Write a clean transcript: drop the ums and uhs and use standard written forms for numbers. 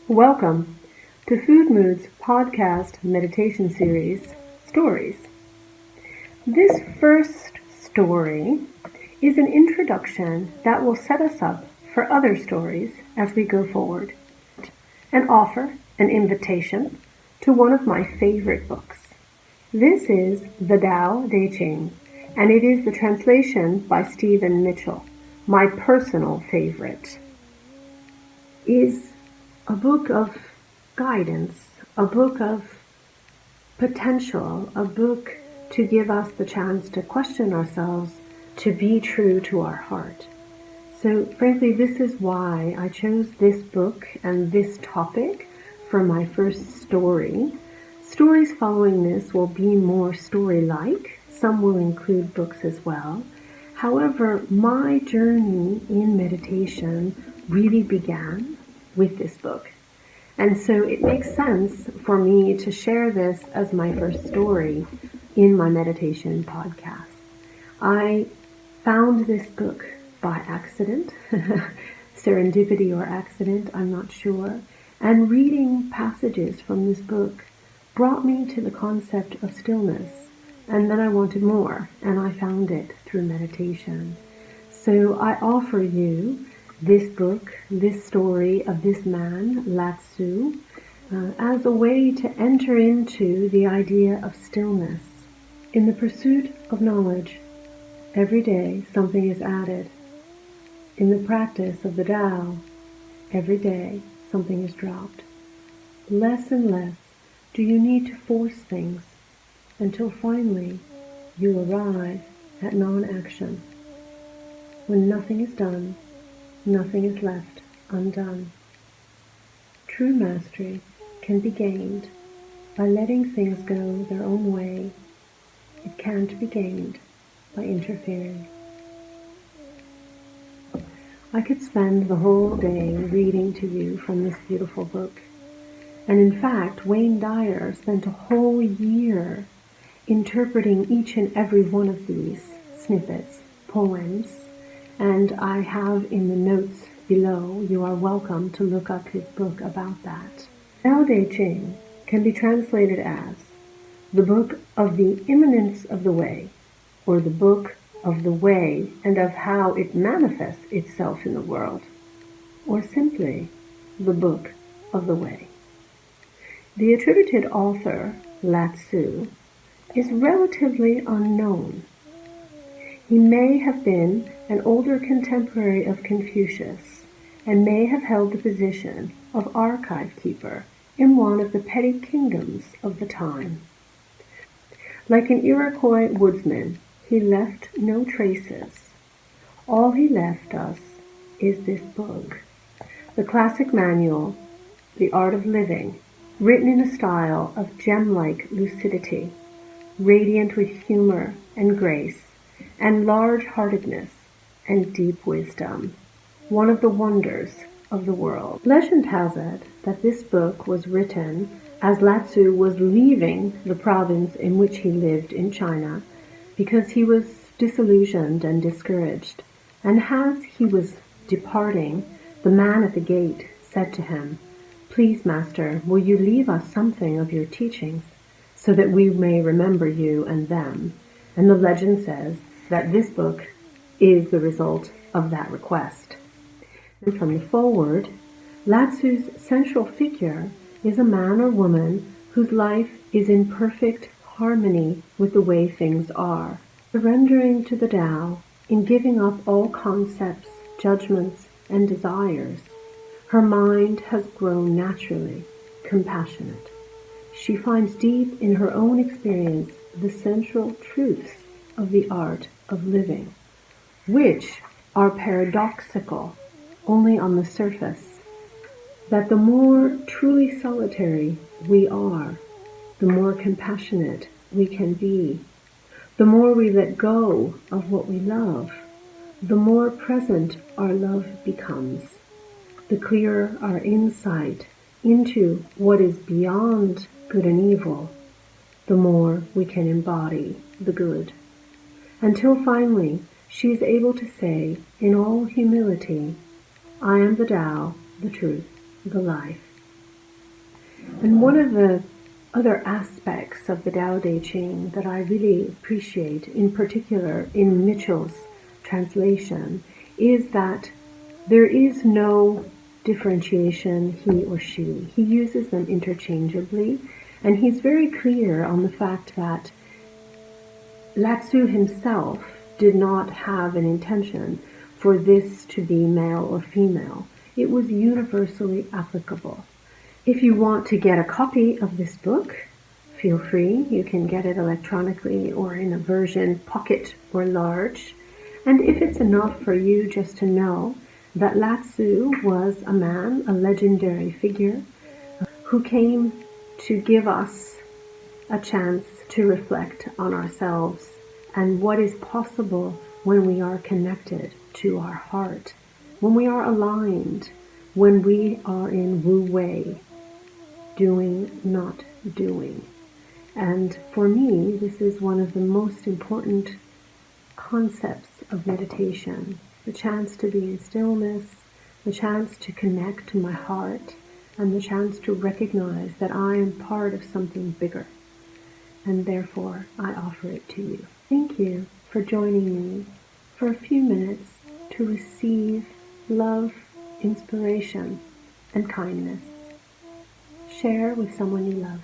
Welcome to FoodMood's podcast meditation series, Stories. This first story is an introduction that will set us up for other stories as we go forward, and offer an invitation to one of my favorite books. This is the Tao Te Ching, and it is the translation by Stephen Mitchell, my personal favorite. Is a book of guidance, a book of potential, a book to give us the chance to question ourselves, to be true to our heart. So frankly, this is why I chose this book and this topic for my first story. Stories following this will be more story-like. Some will include books as well. However, my journey in meditation really began with this book. And so it makes sense for me to share this as my first story in my meditation podcast. I found this book by accident, serendipity or accident, I'm not sure. And reading passages from this book brought me to the concept of stillness. And then I wanted more, and I found it through meditation. So I offer you this book, this story of this man, Lao-Tzu, as a way to enter into the idea of stillness. In the pursuit of knowledge, every day something is added. In the practice of the Tao, every day something is dropped. Less and less do you need to force things until finally you arrive at non-action. When nothing is done, nothing is left undone. True mastery can be gained by letting things go their own way. It can't be gained by interfering. I could spend the whole day reading to you from this beautiful book. And in fact, Wayne Dyer spent a whole year interpreting each and every one of these snippets, poems, and I have in the notes below, you are welcome to look up his book about that. Tao Te Ching can be translated as the book of the immanence of the way, or the book of the way and of how it manifests itself in the world, or simply the book of the way. The attributed author, Lao-Tzu, is relatively unknown. He may have been an older contemporary of Confucius and may have held the position of archive keeper in one of the petty kingdoms of the time. Like an Iroquois woodsman, he left no traces. All he left us is this book, the classic manual, The Art of Living, written in a style of gem-like lucidity, radiant with humor and grace, and large-heartedness and deep wisdom, one of the wonders of the world. Legend has it that this book was written as Lao-Tzu was leaving the province in which he lived in China because he was disillusioned and discouraged. And as he was departing, the man at the gate said to him, "Please, Master, will you leave us something of your teachings so that we may remember you and them?" And the legend says that this book is the result of that request. And from the forward, Lao-Tzu's central figure is a man or woman whose life is in perfect harmony with the way things are, surrendering to the Tao in giving up all concepts, judgments, and desires. Her mind has grown naturally compassionate. She finds deep in her own experience the central truths of the art of living, which are paradoxical only on the surface, that the more truly solitary we are, the more compassionate we can be. The more we let go of what we love, the more present our love becomes. The clearer our insight into what is beyond good and evil, the more we can embody the good. Until finally, she is able to say, in all humility, I am the Tao, the truth, the life. And one of the other aspects of the Tao Te Ching that I really appreciate, in particular in Mitchell's translation, is that there is no differentiation, he or she. He uses them interchangeably, and he's very clear on the fact that Lao-Tzu himself did not have an intention for this to be male or female. It was universally applicable. If you want to get a copy of this book, feel free. You can get it electronically or in a version pocket or large. And if it's enough for you just to know that Lao-Tzu was a man, a legendary figure, who came to give us a chance to reflect on ourselves and what is possible when we are connected to our heart, when we are aligned, when we are in Wu Wei, doing, not doing. And for me, this is one of the most important concepts of meditation, the chance to be in stillness, the chance to connect to my heart, and the chance to recognize that I am part of something bigger. And therefore, I offer it to you. Thank you for joining me for a few minutes to receive love, inspiration, and kindness. Share with someone you love.